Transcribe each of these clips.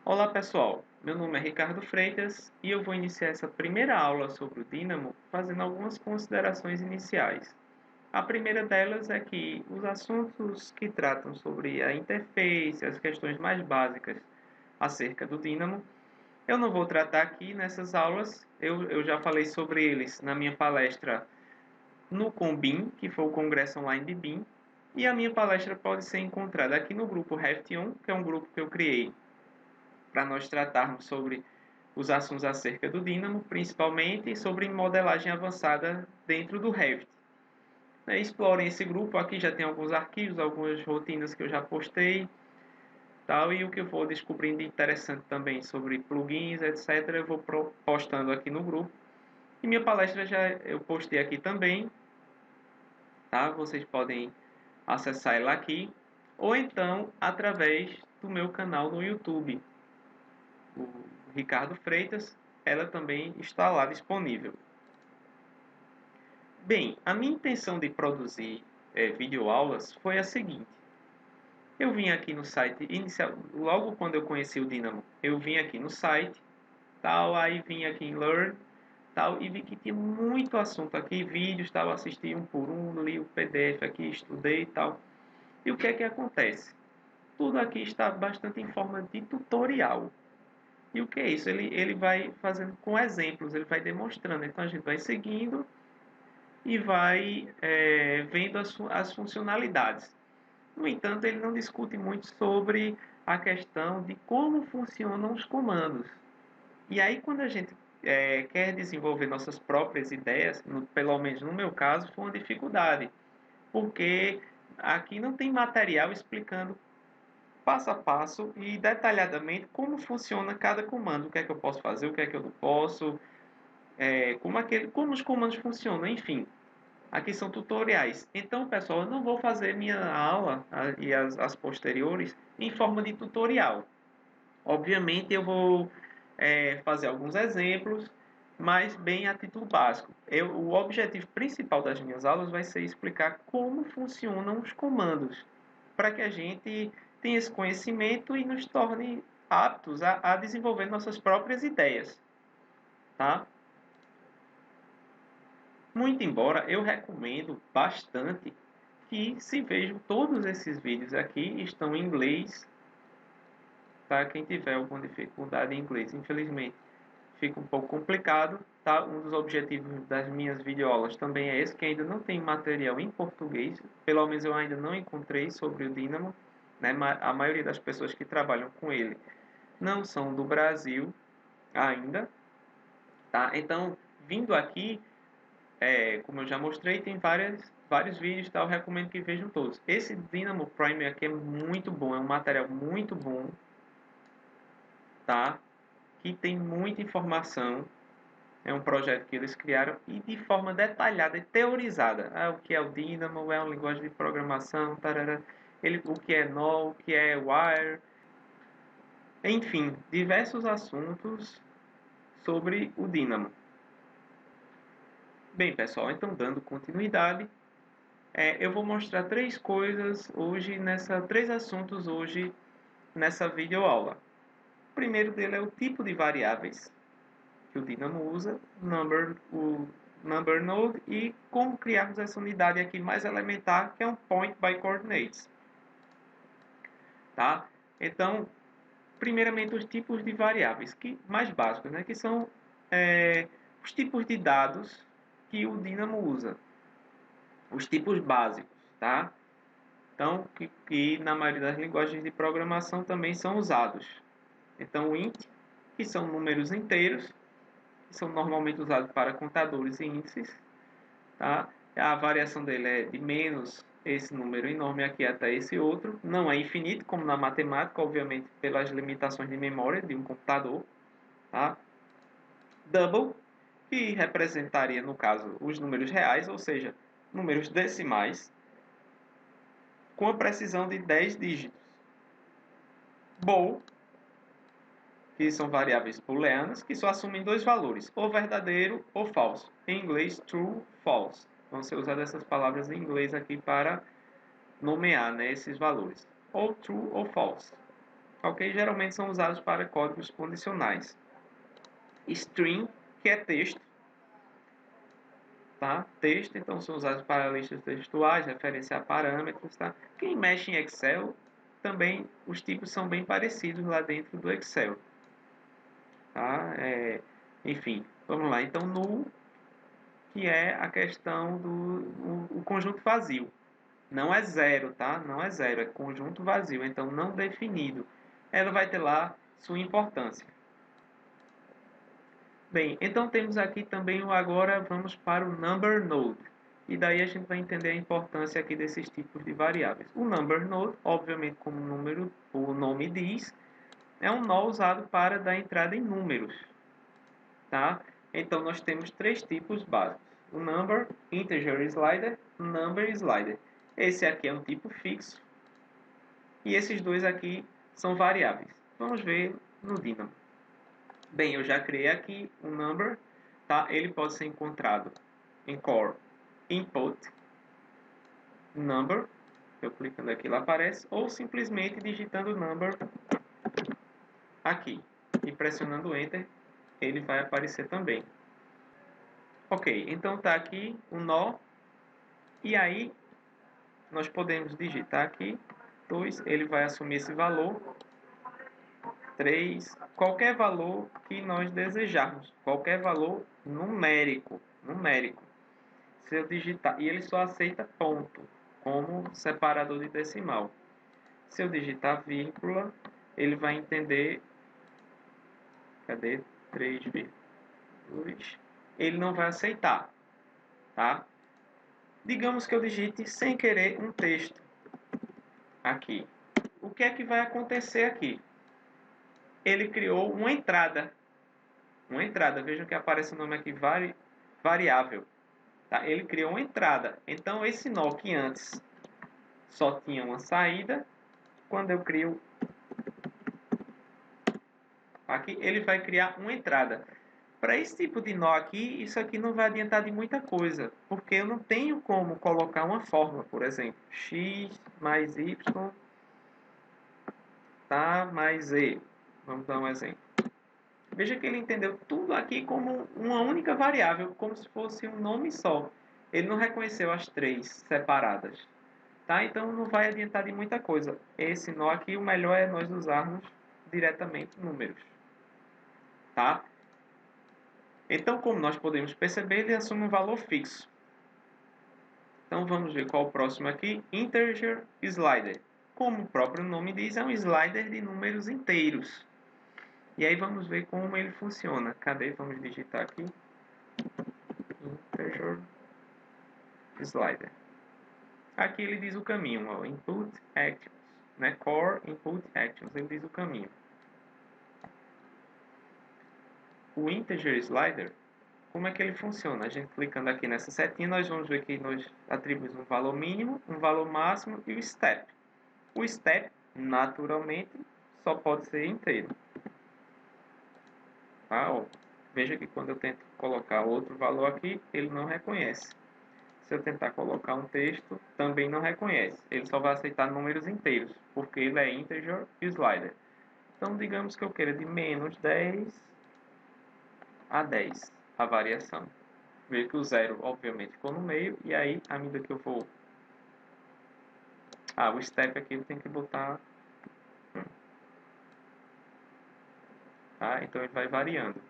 Olá pessoal, meu nome é Ricardo Freitas e eu vou iniciar essa primeira aula sobre o Dynamo fazendo algumas considerações iniciais. A primeira delas é que os assuntos que tratam sobre a interface, as questões mais básicas acerca do Dynamo, eu não vou tratar aqui nessas aulas, eu já falei sobre eles na minha palestra no Combin, que foi o Congresso Online de BIM, e a minha palestra pode ser encontrada aqui no grupo Reft1, que é um grupo que eu criei para nós tratarmos sobre os assuntos acerca do Dynamo, principalmente sobre modelagem avançada dentro do Revit. Explorem esse grupo, aqui já tem alguns arquivos, algumas rotinas que eu já postei, tal, e o que eu vou descobrindo interessante também sobre plugins, etc, eu vou postando aqui no grupo. E minha palestra já eu postei aqui também, tá? Vocês podem acessar ela aqui, ou então através do meu canal no YouTube, o Ricardo Freitas, ela também está lá disponível. Bem, a minha intenção de produzir videoaulas foi a seguinte. Eu vim aqui no site, logo quando eu conheci o Dynamo, eu vim aqui no site, tal, aí vim aqui em Learn, tal, e vi que tinha muito assunto aqui, vídeos, tal, assisti um por um, li o PDF aqui, estudei e tal. E o que é que acontece? Tudo aqui está bastante em forma de tutorial. E o que é isso? Ele vai fazendo com exemplos, ele vai demonstrando. Então a gente vai seguindo e vai vendo as funcionalidades. No entanto, ele não discute muito sobre a questão de como funcionam os comandos. E aí, quando a gente quer desenvolver nossas próprias ideias, pelo menos no meu caso, foi uma dificuldade, porque aqui não tem material explicando passo a passo e detalhadamente como funciona cada comando, o que é que eu posso fazer, o que é que eu não posso, como os comandos funcionam, enfim. Aqui são tutoriais. Então, pessoal, eu não vou fazer minha aula e as posteriores em forma de tutorial. Obviamente, eu vou fazer alguns exemplos, mas bem a título básico. O objetivo principal das minhas aulas vai ser explicar como funcionam os comandos, para que a gente tenha esse conhecimento e nos torne aptos a desenvolver nossas próprias ideias. Tá? Muito embora eu recomendo bastante que se vejam todos esses vídeos aqui, estão em inglês, tá? Quem tiver alguma dificuldade em inglês, infelizmente, fica um pouco complicado, tá? Um dos objetivos das minhas videoaulas também é esse, que ainda não tem material em português, pelo menos eu ainda não encontrei sobre o Dynamo, né? A maioria das pessoas que trabalham com ele não são do Brasil ainda, tá? Então, vindo aqui, como eu já mostrei, tem vários vídeos, tá? Eu recomendo que vejam todos. Esse Dynamo Prime aqui é muito bom, é um material muito bom, tá? Que tem muita informação. É um projeto que eles criaram e de forma detalhada e teorizada. O que é o Dynamo, é uma linguagem de programação, tarará, o que é null, o que é wire, enfim, diversos assuntos sobre o Dynamo. Bem, pessoal, então dando continuidade, eu vou mostrar três assuntos hoje nessa videoaula. O primeiro dele é o tipo de variáveis que o Dynamo usa, o number node e como criarmos essa unidade aqui mais elementar, que é um point by coordinates. Tá? Então, primeiramente os tipos de variáveis mais básicos, né, que são os tipos de dados que o Dynamo usa, os tipos básicos, tá? Então, que na maioria das linguagens de programação também são usados. Então, o int, que são números inteiros, que são normalmente usados para contadores e índices, tá? A variação dele é de menos esse número enorme aqui até esse outro. Não é infinito, como na matemática, obviamente, pelas limitações de memória de um computador, tá? Double, que representaria, no caso, os números reais, ou seja, números decimais, com a precisão de 10 dígitos. Bool, que são variáveis booleanas, que só assumem dois valores, ou verdadeiro ou falso. Em inglês, true, false. Vão ser usadas essas palavras em inglês aqui para nomear, né, esses valores. Ou true ou false. ok? Geralmente são usados para códigos condicionais. String, que é texto, tá? Texto, então são usados para listas textuais, referenciar parâmetros, tá? Quem mexe em Excel, também os tipos são bem parecidos lá dentro do Excel, tá? Enfim, vamos lá. Então, null, que é a questão do o conjunto vazio. Não é zero, tá? Não é zero, é conjunto vazio, então não definido. Ela vai ter lá sua importância. Bem, então temos aqui também o agora vamos para o number node. E daí a gente vai entender a importância aqui desses tipos de variáveis. O number node, obviamente como o nome diz, é um nó usado para dar entrada em números, tá? Então nós temos três tipos básicos: o number, integer slider, number slider. Esse aqui é um tipo fixo e esses dois aqui são variáveis. Vamos ver no Dynamo. Bem, eu já criei aqui um number, tá? Ele pode ser encontrado em core input number, eu clicando aqui ele aparece, ou simplesmente digitando number aqui e pressionando enter, ele vai aparecer também. Ok, então tá aqui o nó, e aí nós podemos digitar aqui 2, ele vai assumir esse valor, 3, qualquer valor que nós desejarmos, qualquer valor numérico. Se eu digitar, e ele só aceita ponto como separador de decimal. Se eu digitar vírgula, ele vai entender, cadê? 3,2. Ele não vai aceitar, tá? Digamos que eu digite sem querer um texto aqui. O que é que vai acontecer aqui? Ele criou uma entrada. Vejam que aparece o nome aqui, variável. Tá? Ele criou uma entrada. Então, esse nó que antes só tinha uma saída, quando eu crio aqui, ele vai criar uma entrada. Para esse tipo de nó aqui, isso aqui não vai adiantar de muita coisa, porque eu não tenho como colocar uma fórmula, por exemplo, x mais y, tá, mais z. Vamos dar um exemplo. Veja que ele entendeu tudo aqui como uma única variável, como se fosse um nome só. Ele não reconheceu as três separadas. Tá? Então não vai adiantar de muita coisa. Esse nó aqui, o melhor é nós usarmos diretamente números. Tá? Então, como nós podemos perceber, ele assume um valor fixo. Então vamos ver qual o próximo aqui. Integer slider. Como o próprio nome diz, é um slider de números inteiros. E aí vamos ver como ele funciona. Cadê? Vamos digitar aqui. Integer slider. Aqui ele diz o caminho, ó, input actions, né? Core input actions, ele diz o caminho. O integer slider, como é que ele funciona? A gente clicando aqui nessa setinha, nós vamos ver que nós atribuímos um valor mínimo, um valor máximo e o step. O step, naturalmente, só pode ser inteiro. Tá? Ó, veja que quando eu tento colocar outro valor aqui, ele não reconhece. Se eu tentar colocar um texto, também não reconhece. Ele só vai aceitar números inteiros, porque ele é integer slider. Então, digamos que eu queira de menos 10 a 10 a variação. Veja que o zero, obviamente, ficou no meio, e aí, à medida que eu for... o step aqui eu tenho que botar... Tá? Então, ele vai variando.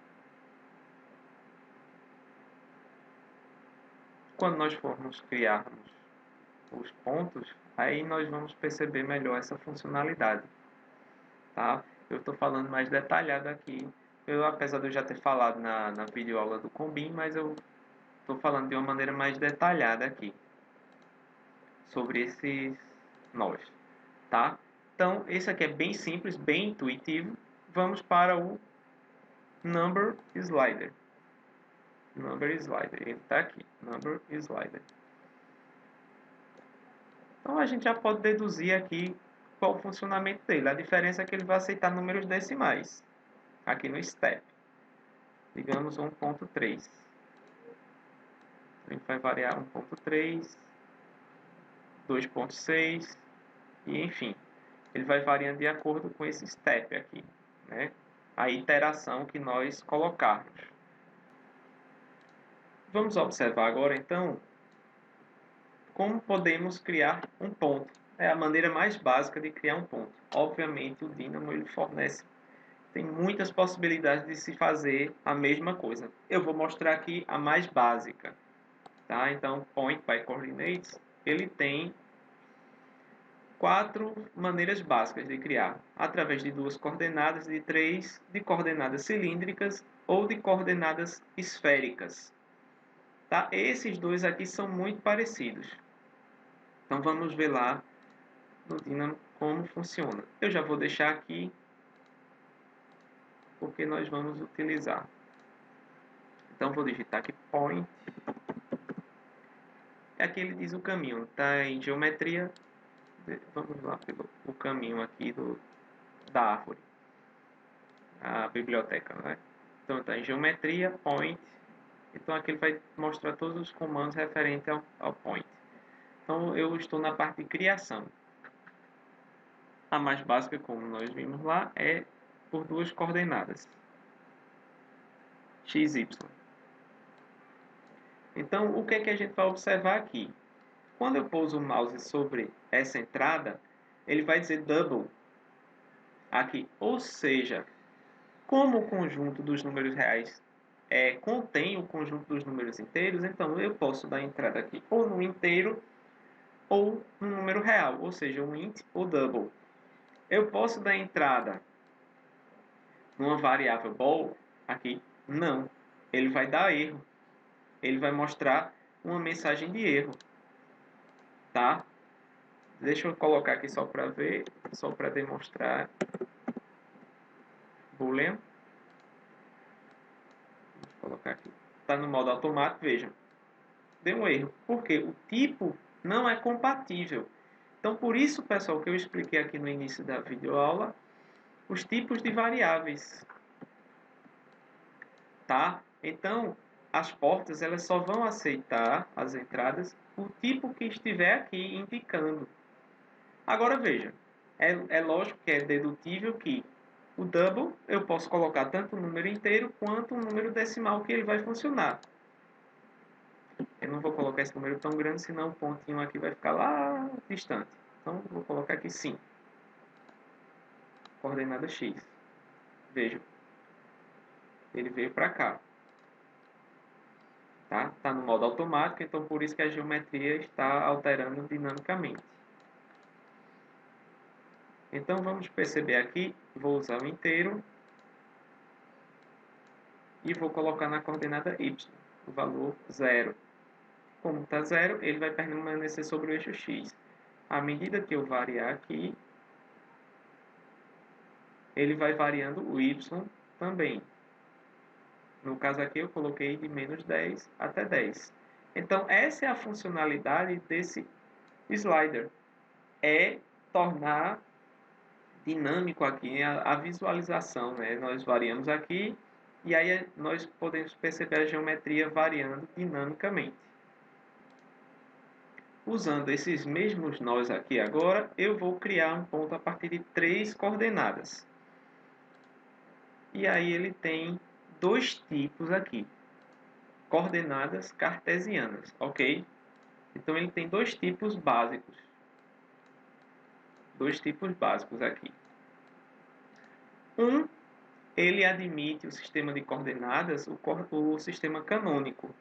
Quando nós formos criarmos os pontos, aí nós vamos perceber melhor essa funcionalidade. Tá? Eu estou falando mais detalhado aqui. Apesar de eu já ter falado na videoaula do Combin, mas eu estou falando de uma maneira mais detalhada aqui sobre esses nós. Tá? Então, esse aqui é bem simples, bem intuitivo. Vamos para o Number Slider. Number Slider, ele está aqui. Number Slider. Então, a gente já pode deduzir aqui qual o funcionamento dele. A diferença é que ele vai aceitar números decimais. Aqui no step. Digamos 1.3. A gente vai variar 1.3, 2.6 e enfim. ele vai variando de acordo com esse step aqui, né? A iteração que nós colocarmos. Vamos observar agora, então, como podemos criar um ponto. É a maneira mais básica de criar um ponto. Obviamente, o Dynamo ele fornece, tem muitas possibilidades de se fazer a mesma coisa. Eu vou mostrar aqui a mais básica. Tá? Então, Point by Coordinates, ele tem 4 maneiras básicas de criar, através de 2 coordenadas, de 3 de coordenadas cilíndricas ou de coordenadas esféricas. Tá? Esses dois aqui são muito parecidos. Então vamos ver lá no Dynamo como funciona. Eu já vou deixar aqui porque nós vamos utilizar. Então vou digitar aqui point. E aqui ele diz o caminho, está em geometria. Vamos lá pelo o caminho aqui da árvore, a biblioteca, né? Então está em geometria, point. Então aqui ele vai mostrar todos os comandos referentes ao point. Então eu estou na parte de criação. A mais básica, como nós vimos lá, é por 2 coordenadas, x, y. Então o que é que a gente vai observar aqui? Quando eu pouso o mouse sobre essa entrada, ele vai dizer double aqui, ou seja, como o conjunto dos números reais contém o conjunto dos números inteiros, então eu posso dar entrada aqui ou no inteiro ou no número real, ou seja, um int ou double. Eu posso dar entrada numa variável bol aqui? Não. Ele vai dar erro. Ele vai mostrar uma mensagem de erro. Tá? Deixa eu colocar aqui só para ver, só para demonstrar. Boolean. Vou colocar aqui. Está no modo automático, vejam. Deu um erro. Porque o tipo não é compatível. Então, por isso, pessoal, que eu expliquei aqui no início da videoaula, os tipos de variáveis. Tá? Então, as portas elas só vão aceitar as entradas o tipo que estiver aqui indicando. Agora, veja. É lógico que é dedutível que o double eu posso colocar tanto o número inteiro quanto o número decimal que ele vai funcionar. Eu não vou colocar esse número tão grande, senão o pontinho aqui vai ficar lá distante. Então, vou colocar aqui 5. Coordenada x. Veja. Ele veio para cá. Tá? Tá no modo automático, então por isso que a geometria está alterando dinamicamente. Então, vamos perceber aqui, vou usar o inteiro e vou colocar na coordenada y, o valor 0. Como está 0, ele vai permanecer sobre o eixo x. À medida que eu variar aqui, ele vai variando o y também. No caso aqui, eu coloquei de menos 10 até 10. Então, essa é a funcionalidade desse slider. É tornar dinâmico aqui a visualização, né? Nós variamos aqui e aí nós podemos perceber a geometria variando dinamicamente. Usando esses mesmos nós aqui agora, eu vou criar um ponto a partir de 3 coordenadas. E aí ele tem 2 tipos aqui. Coordenadas cartesianas, ok? Então ele tem 2 tipos básicos. 2 tipos básicos aqui. Ele admite o sistema de coordenadas, o sistema canônico.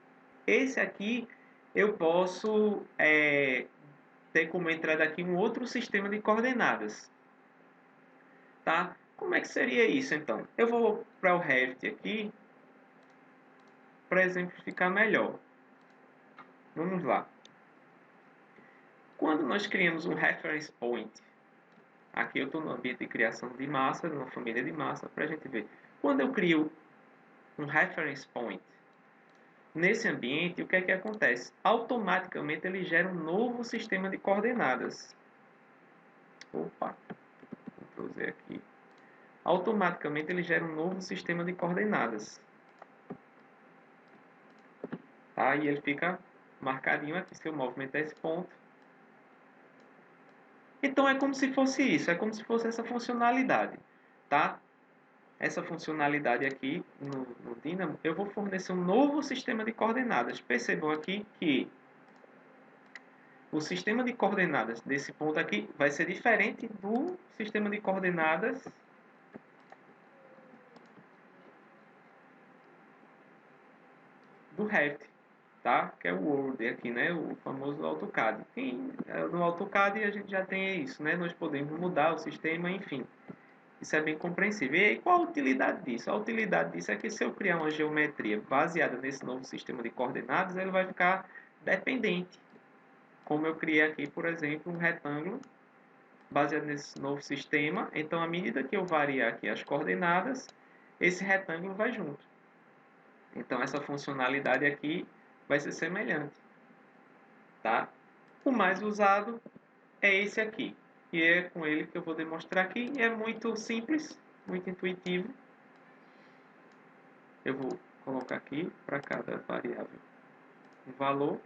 Esse aqui eu posso ter como entrada aqui um outro sistema de coordenadas. Tá? Como é que seria isso então? Eu vou para o Revit aqui para exemplificar melhor. Vamos lá. Quando nós criamos um reference point, aqui eu estou no ambiente de criação de massa, numa família de massa, para a gente ver. Quando eu crio um reference point nesse ambiente, o que é que acontece? Automaticamente ele gera um novo sistema de coordenadas. Opa, Ctrl Z aqui. Automaticamente ele gera um novo sistema de coordenadas. Tá? E ele fica marcadinho aqui. Se eu movimentar esse ponto, Então é como se fosse isso, é como se fosse essa funcionalidade, tá? Essa funcionalidade aqui no Dynamo, eu vou fornecer um novo sistema de coordenadas. Percebam aqui que o sistema de coordenadas desse ponto aqui vai ser diferente do sistema de coordenadas do Revit, tá? Que é o Word aqui, né? O famoso AutoCAD. No AutoCAD a gente já tem isso, né? Nós podemos mudar o sistema, enfim. Isso é bem compreensível. E aí, qual a utilidade disso? A utilidade disso é que se eu criar uma geometria baseada nesse novo sistema de coordenadas, ele vai ficar dependente. Como eu criei aqui, por exemplo, um retângulo baseado nesse novo sistema. Então, à medida que eu variar aqui as coordenadas, esse retângulo vai junto. Então, essa funcionalidade aqui vai ser semelhante, tá? O mais usado é esse aqui, e é com ele que eu vou demonstrar aqui. É muito simples, muito intuitivo. Eu vou colocar aqui para cada variável um valor.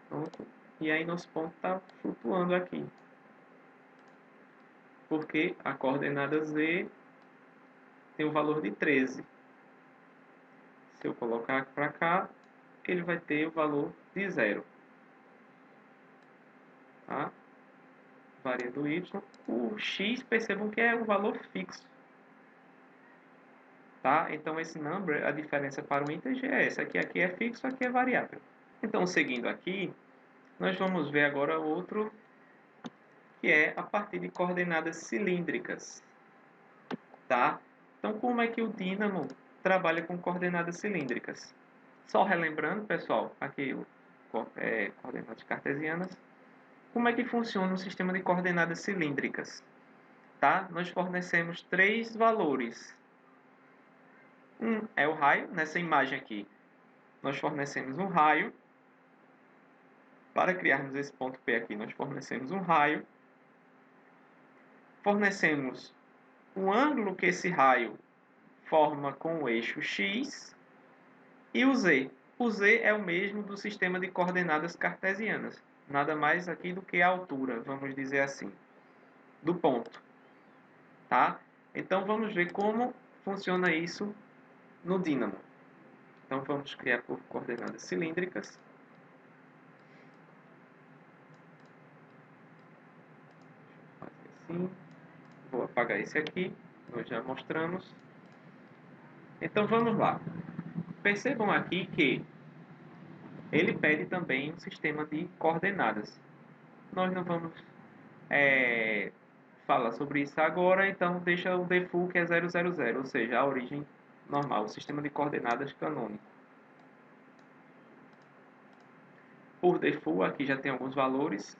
Pronto. E aí nosso ponto está flutuando aqui, porque a coordenada Z tem o valor de 13. Se eu colocar para cá, ele vai ter o valor de 0. Tá? Varia do Y. O X, percebam que é um valor fixo. Tá? Então, esse number, a diferença para o integer é essa. Aqui é fixo, aqui é variável. Então, seguindo aqui, nós vamos ver agora outro, que é a partir de coordenadas cilíndricas. Tá? Então, como é que o Dynamo trabalha com coordenadas cilíndricas? Só relembrando, pessoal, aqui coordenadas cartesianas. Como é que funciona o sistema de coordenadas cilíndricas? Tá? Nós fornecemos três valores. Um é o raio, nessa imagem aqui. Nós fornecemos um raio. Para criarmos esse ponto P aqui, nós fornecemos um raio. Fornecemos o ângulo que esse raio forma com o eixo X e o Z. O Z é o mesmo do sistema de coordenadas cartesianas. Nada mais aqui do que a altura, vamos dizer assim, do ponto. Tá? Então vamos ver como funciona isso no Dynamo. Então vamos criar por coordenadas cilíndricas. Vou fazer assim. Vou apagar esse aqui, nós já mostramos. Então vamos lá. Percebam aqui que ele pede também um sistema de coordenadas. Nós não vamos falar sobre isso agora, então deixa o default que é 000, ou seja, a origem normal, o sistema de coordenadas canônico. Por default, aqui já tem alguns valores,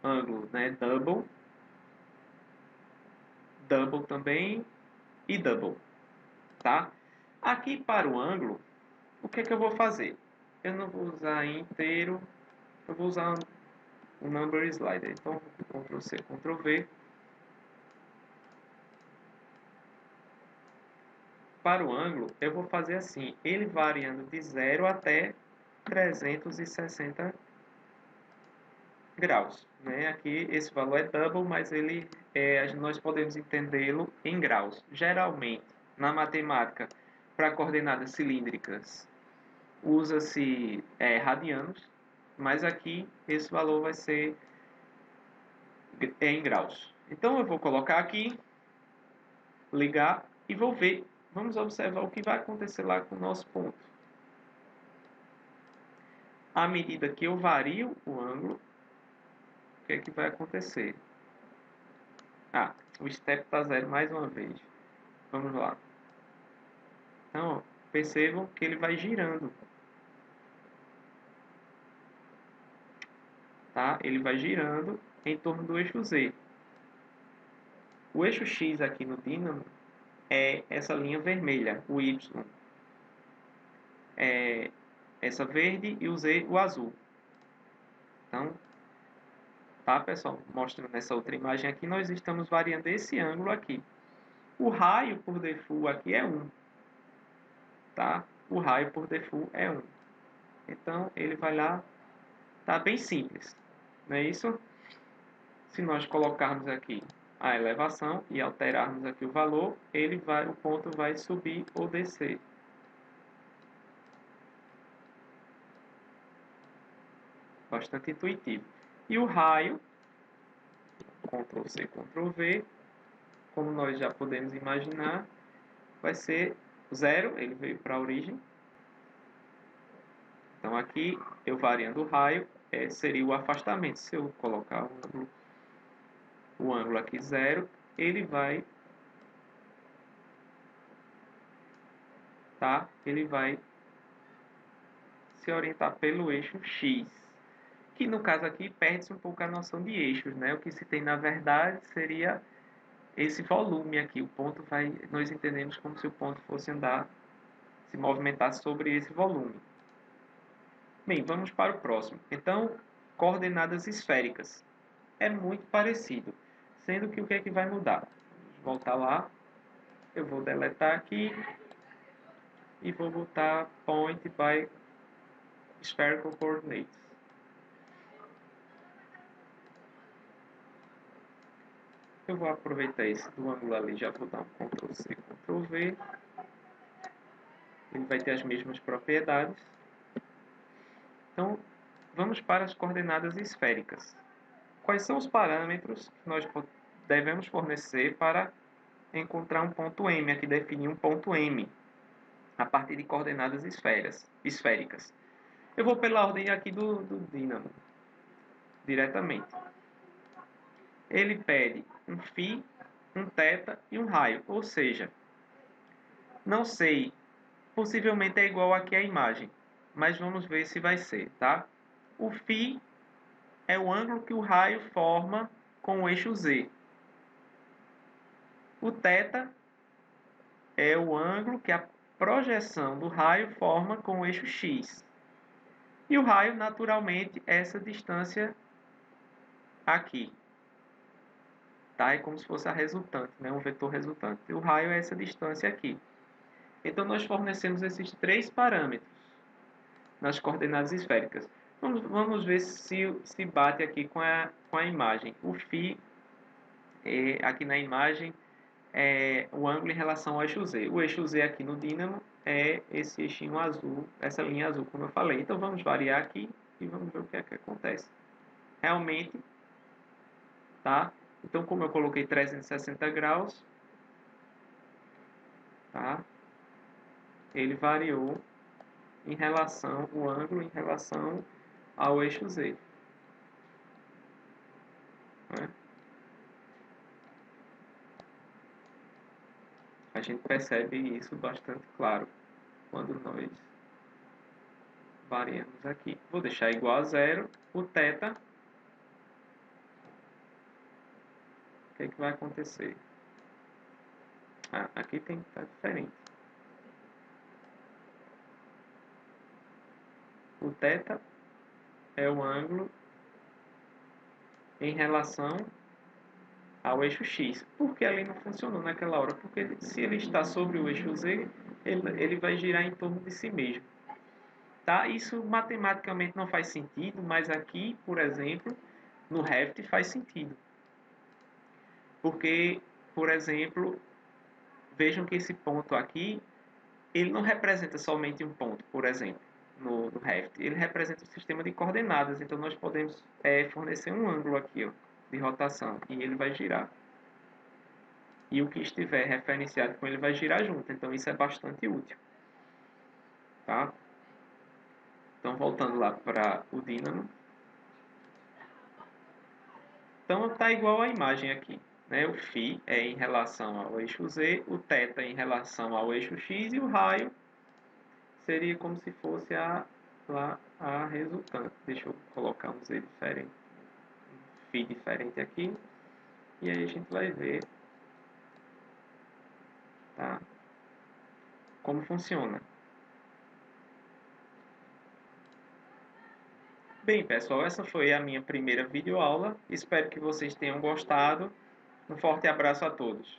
ângulo, né, double também e double, tá? Aqui para o ângulo, o que é que eu vou fazer? Eu não vou usar inteiro, eu vou usar um number slider. Então, Ctrl C, Ctrl V. Para o ângulo, eu vou fazer assim, ele variando de 0 até 360 graus. Né? Aqui esse valor é double, mas nós podemos entendê-lo em graus. Geralmente, na matemática, para coordenadas cilíndricas, usa-se radianos, mas aqui esse valor vai ser em graus. Então eu vou colocar aqui, ligar e vou ver. Vamos observar o que vai acontecer lá com o nosso ponto. À medida que eu vario o ângulo, o que é que vai acontecer? O step está 0 mais uma vez. Vamos lá. Então, percebam que ele vai girando. Tá? Ele vai girando em torno do eixo Z. O eixo X aqui no Dynamo é essa linha vermelha, o Y. É essa verde e o Z, o azul. Então, tá, pessoal? Mostrando nessa outra imagem aqui, nós estamos variando esse ângulo aqui. O raio por default aqui é 1. Tá? O raio por default é 1. Então, ele vai lá Tá bem simples, não é isso? Se nós colocarmos aqui a elevação e alterarmos aqui o valor, o ponto vai subir ou descer. Bastante intuitivo. E o raio, Ctrl C, Ctrl V, como nós já podemos imaginar, vai ser 0, ele veio para a origem. Então aqui, eu variando o raio, seria o afastamento. Se eu colocar o ângulo aqui 0, ele vai se orientar pelo eixo X, que no caso aqui perde-se um pouco a noção de eixos, né? O que se tem na verdade seria esse volume aqui. O ponto nós entendemos como se o ponto fosse se movimentar sobre esse volume. Bem, vamos para o próximo. Então, coordenadas esféricas. É muito parecido, sendo que o que é que vai mudar? Vamos voltar lá. Eu vou deletar aqui e vou botar point by spherical coordinates. Eu vou aproveitar esse do ângulo ali, já vou dar um Ctrl C, Ctrl V. Ele vai ter as mesmas propriedades. Então, vamos para as coordenadas esféricas. Quais são os parâmetros que nós devemos fornecer para encontrar um ponto M, aqui definir um ponto M, a partir de coordenadas esféricas? Eu vou pela ordem aqui do dínamo, diretamente. Ele pede um φ, um θ e um raio, ou seja, não sei, possivelmente é igual aqui à imagem, mas vamos ver se vai ser, tá? O φ é o ângulo que o raio forma com o eixo Z. O θ é o ângulo que a projeção do raio forma com o eixo X. E o raio, naturalmente, é essa distância aqui. Tá? É como se fosse a resultante, né? Um vetor resultante. E o raio é essa distância aqui. Então, nós fornecemos esses três parâmetros nas coordenadas esféricas. Vamos ver se bate aqui com a imagem. O φ, aqui na imagem, é o ângulo em relação ao eixo Z. O eixo Z aqui no dínamo é esse eixinho azul, essa linha azul, como eu falei. Então, vamos variar aqui e vamos ver o que é que acontece. Realmente, tá? Então, como eu coloquei 360 graus, tá? Ele variou o ângulo em relação ao eixo Z. Né? A gente percebe isso bastante claro quando nós variamos aqui. Vou deixar igual a 0. O θ, o que é que vai acontecer? Aqui tem que estar diferente. O θ é o ângulo em relação ao eixo X. Por que ali não funcionou naquela hora? Porque se ele está sobre o eixo Z, ele vai girar em torno de si mesmo. Tá? Isso matematicamente não faz sentido, mas aqui, por exemplo, no Revit faz sentido. Porque, por exemplo, vejam que esse ponto aqui, ele não representa somente um ponto, por exemplo, no Revit. Ele representa um sistema de coordenadas. Então, nós podemos fornecer um ângulo aqui, ó, de rotação, e ele vai girar. E o que estiver referenciado com ele vai girar junto. Então, isso é bastante útil. Tá? Então, voltando lá para o dínamo. Então, está igual a imagem aqui. Né? O φ é em relação ao eixo Z, o θ em relação ao eixo X e o raio seria como se fosse a resultante. Deixa eu colocar um Z diferente, um φ diferente aqui. E aí a gente vai ver, tá? Como funciona. Bem, pessoal, essa foi a minha primeira videoaula. Espero que vocês tenham gostado. Um forte abraço a todos.